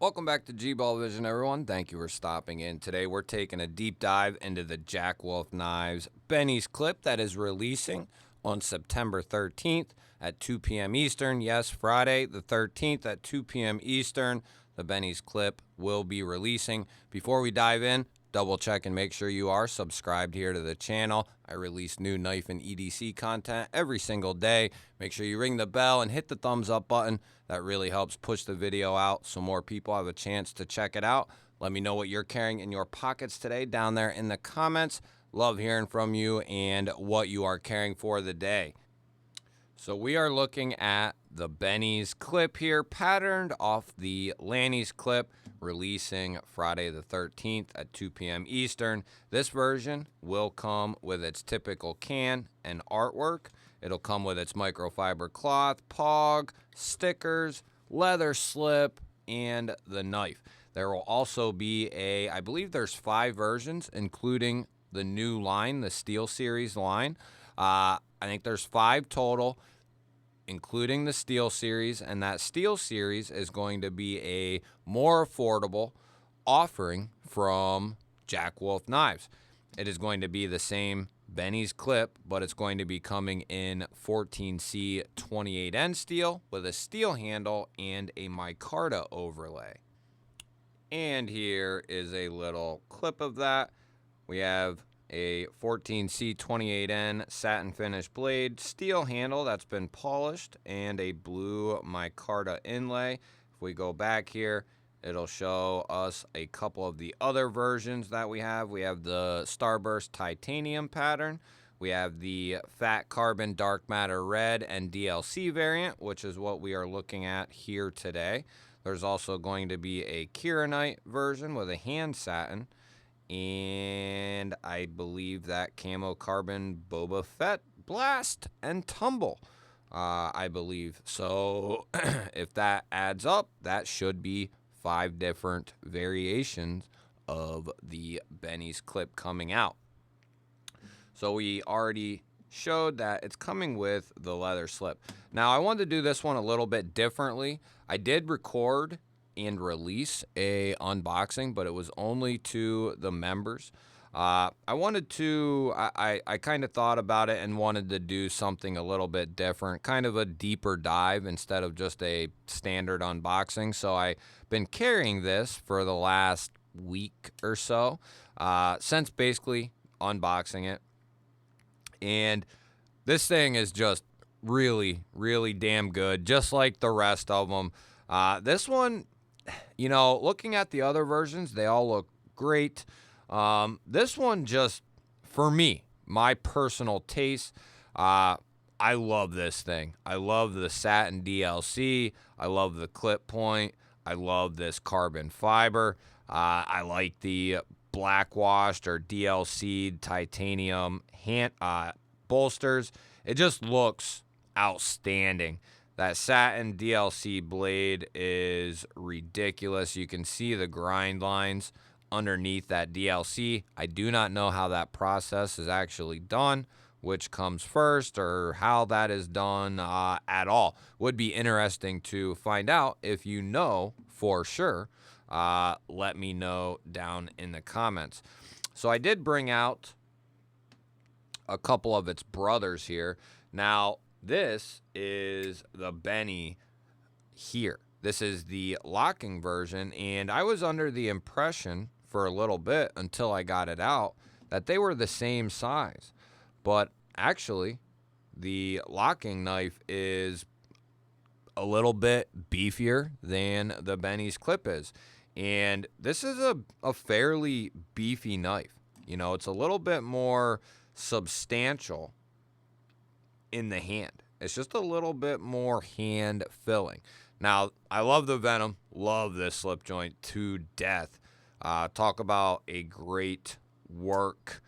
Welcome back to G-Ball Vision, everyone. Thank you for stopping in. Today we're taking a deep dive into the Jack Wolf Knives Benny's clip that is releasing on September 13th at 2 p.m. Eastern. Yes, Friday the 13th at 2 p.m. Eastern, the Benny's clip will be releasing. Before we dive in, double check and make sure you are subscribed here to the channel. I release new knife and EDC content every single day. Make sure you ring the bell and hit the thumbs up button. That really helps push the video out so more people have a chance to check it out. Let me know what you're carrying in your pockets today down there in the comments. Love hearing from you and what you are carrying for the day. So we are looking at the Benny's clip here, patterned off the Lannys clip, releasing Friday the 13th at 2 p.m. Eastern. This version will come with its typical can and artwork. It'll come with its microfiber cloth, pog, stickers, leather slip, and the knife. There will also be I believe there's 5 versions, including the new line, the Steel Series line. I think there's 5 total, including the Steel Series, and that Steel Series is going to be a more affordable offering from Jack Wolf Knives. It is going to be the same Benny's clip, but it's going to be coming in 14C 28N steel with a steel handle and a micarta overlay. And here is a little clip of that. We have a 14C 28N satin finish blade, steel handle that's been polished, and a blue micarta inlay. If we go back here, it'll show us a couple of the other versions that we have. We have the Starburst titanium pattern. We have the fat carbon dark matter red and DLC variant, which is what we are looking at here today. There's also going to be a Kieranite version with a hand satin, and I believe that camo carbon Boba Fett blast and tumble, I believe. So if that adds up, that should be 5 different variations of the Benny's clip coming out. So we already showed that it's coming with the leather slip. Now I wanted to do this one a little bit differently. I did record and release a unboxing, but it was only to the members. I kind of thought about it and wanted to do something a little bit different, kind of a deeper dive instead of just a standard unboxing. So I've been carrying this for the last week or so, since basically unboxing it. And this thing is just really, really damn good, just like the rest of them. This one, you know, looking at the other versions, they all look great. This one just, for me, my personal taste, I love this thing. I love the satin DLC. I love the clip point. I love this carbon fiber. I like the black washed or DLC'd titanium hand bolsters. It just looks outstanding. That satin DLC blade is ridiculous. You can see the grind lines underneath that DLC. I do not know how that process is actually done, which comes first, or how that is done at all. Would be interesting to find out. If you know for sure, let me know down in the comments. So I did bring out a couple of its brothers here. Now, this is the Benny here. This is the locking version, and I was under the impression for a little bit until I got it out that they were the same size. But actually, the locking knife is a little bit beefier than the Benny's clip is. And this is a fairly beefy knife. You know, it's a little bit more substantial in the hand. It's just a little bit more hand filling. Now, I love the Venom, love this slip joint to death. Talk about a great work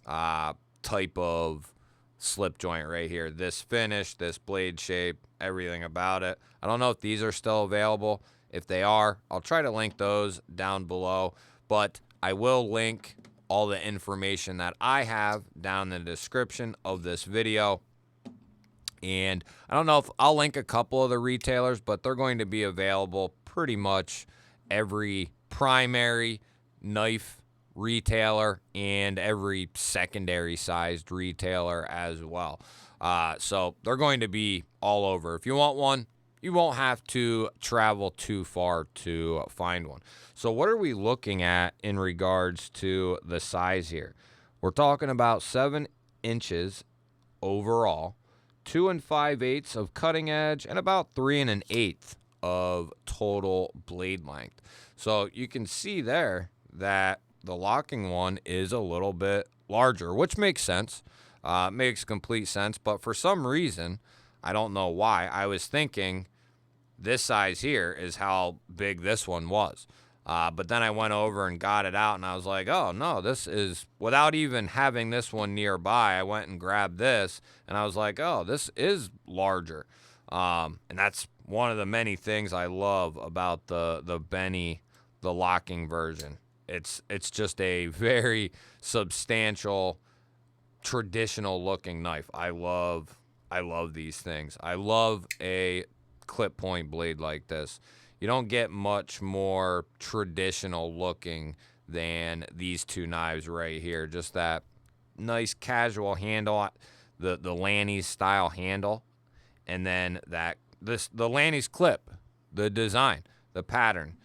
type of slip joint right here. This finish, this blade shape, everything about it. I don't know if these are still available. If they are, I'll try to link those down below, but I will link all the information that I have down in the description of this video. And I don't know if I'll link a couple of the retailers, but they're going to be available pretty much every primary knife retailer and every secondary sized retailer as well. So they're going to be all over. If you want one, you won't have to travel too far to find one. So what are we looking at in regards to the size here? We're talking about 7 inches overall, 2 5/8 of cutting edge, and about 3 1/8 of total blade length. So you can see there that the locking one is a little bit larger, which makes sense. Makes complete sense. But for some reason, I don't know why, I was thinking this size here is how big this one was. But then I went over and got it out, and I was like, oh, no, this is, without even having this one nearby, I went and grabbed this, and I was like, oh, this is larger. And that's one of the many things I love about the Benny, the locking version. It's just a very substantial, traditional-looking knife. I love these things. I love a clip point blade like this. You don't get much more traditional looking than these two knives right here. Just that nice casual handle, the Lannys style handle, and then the Lannys clip, the design, the pattern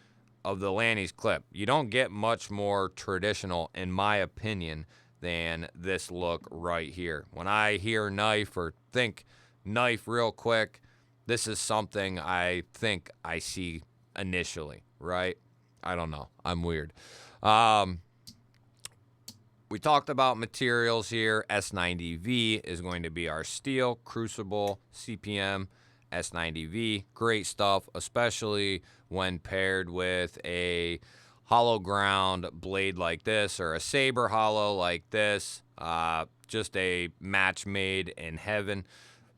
of the Lannys clip. You don't get much more traditional, in my opinion, than this look right here. When I hear knife or think knife real quick, this is something I think I see initially, right? I don't know. I'm weird. We talked about materials here. S90V is going to be our steel, crucible, CPM, S90V. Great stuff, especially when paired with a hollow ground blade like this or a saber hollow like this. Just a match made in heaven.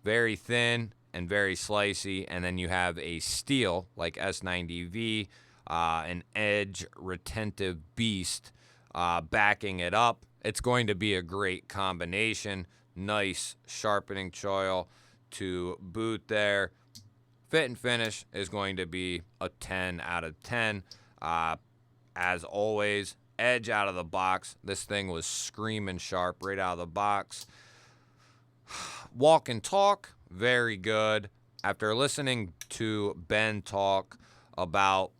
Very thin and very slicey, and then you have a steel like S90V, an edge retentive beast backing it up. It's going to be a great combination. Nice sharpening choil to boot there. Fit and finish is going to be a 10 out of 10. As always, edge out of the box. This thing was screaming sharp right out of the box. Walk and talk, very good. After listening to Ben talk about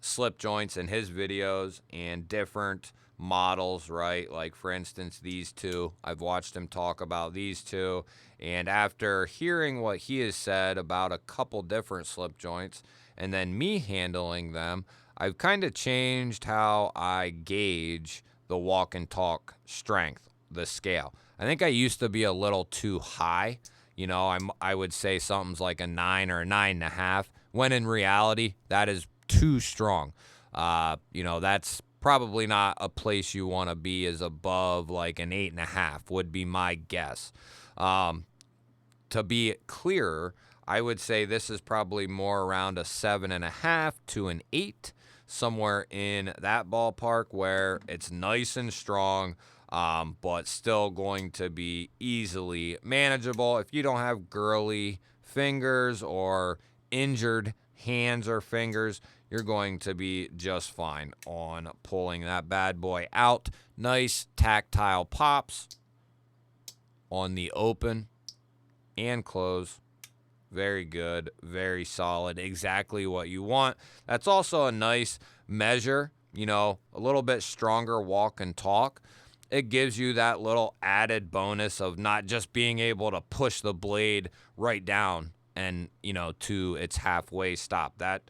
slip joints in his videos and different models, right? Like, for instance, these two. I've watched him talk about these two. And after hearing what he has said about a couple different slip joints and then me handling them, I've kind of changed how I gauge the walk and talk strength, the scale. I think I used to be a little too high. You know, I would say something's like a 9 or a 9.5, when in reality, that is too strong. You know, that's probably not a place you want to be, is above like an 8.5 would be my guess. To be clearer, I would say this is probably more around a 7.5 to an 8, somewhere in that ballpark, where it's nice and strong, but still going to be easily manageable. If you don't have girly fingers or injured hands or fingers, you're going to be just fine on pulling that bad boy out. Nice tactile pops on the open and close. Very good, very solid, exactly what you want. That's also a nice measure, you know, a little bit stronger walk and talk. It gives you that little added bonus of not just being able to push the blade right down and, you know, to its halfway stop. That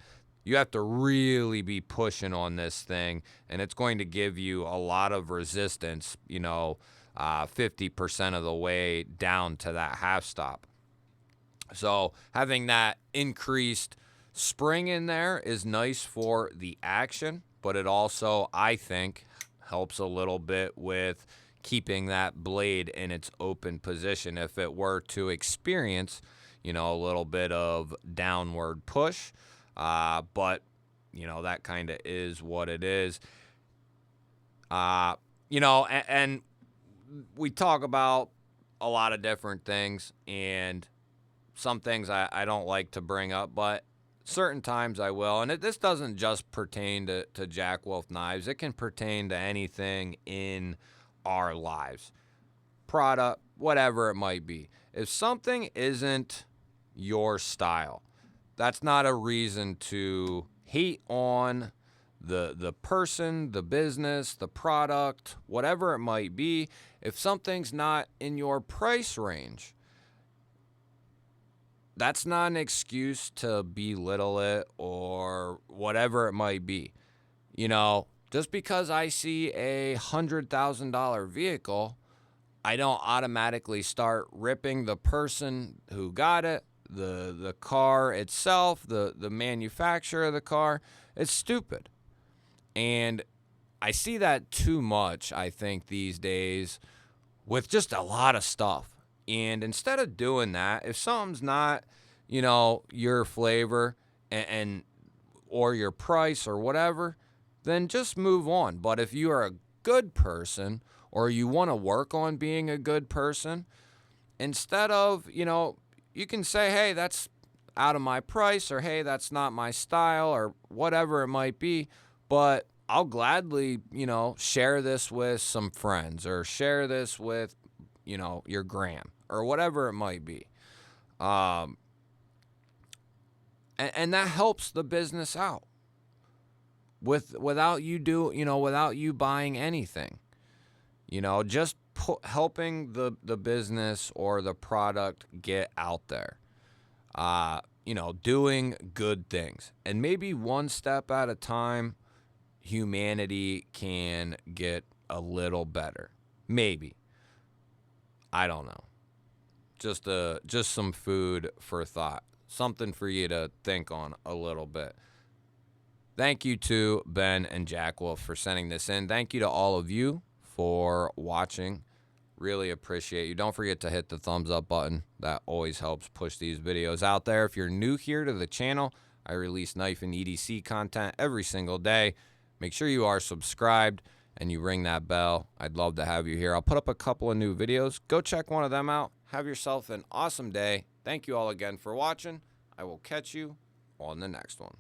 you have to really be pushing on this thing, and it's going to give you a lot of resistance, you know, 50% of the way down to that half stop. So having that increased spring in there is nice for the action, but it also, I think, helps a little bit with keeping that blade in its open position if it were to experience, you know, a little bit of downward push. But, you know, that kind of is what it is. You know, and we talk about a lot of different things, and some things I don't like to bring up, but certain times I will. And this doesn't just pertain to Jack Wolf Knives. It can pertain to anything in our lives. Product, whatever it might be. If something isn't your style, that's not a reason to hate on the person, the business, the product, whatever it might be. If something's not in your price range, that's not an excuse to belittle it or whatever it might be. You know, just because I see a $100,000 vehicle, I don't automatically start ripping the person who got it, the car itself, the manufacturer of the car. It's stupid. And I see that too much, I think, these days with just a lot of stuff. And instead of doing that, if something's not, you know, your flavor and or your price or whatever, then just move on. But if you are a good person or you want to work on being a good person, instead of, you know, you can say, hey, that's out of my price, or hey, that's not my style, or whatever it might be, but I'll gladly, you know, share this with some friends or share this with, you know, your gram or whatever it might be. And that helps the business out without you buying anything, you know, just helping the business or the product get out there, you know, doing good things. And maybe one step at a time, humanity can get a little better. Maybe. I don't know. Just some food for thought. Something for you to think on a little bit. Thank you to Ben and Jack Wolf for sending this in. Thank you to all of you for watching. Really appreciate you. Don't forget to hit the thumbs up button. That always helps push these videos out there. If you're new here to the channel, I release knife and EDC content every single day. Make sure you are subscribed and you ring that bell. I'd love to have you here. I'll put up a couple of new videos. Go check one of them out. Have yourself an awesome day. Thank you all again for watching. I will catch you on the next one.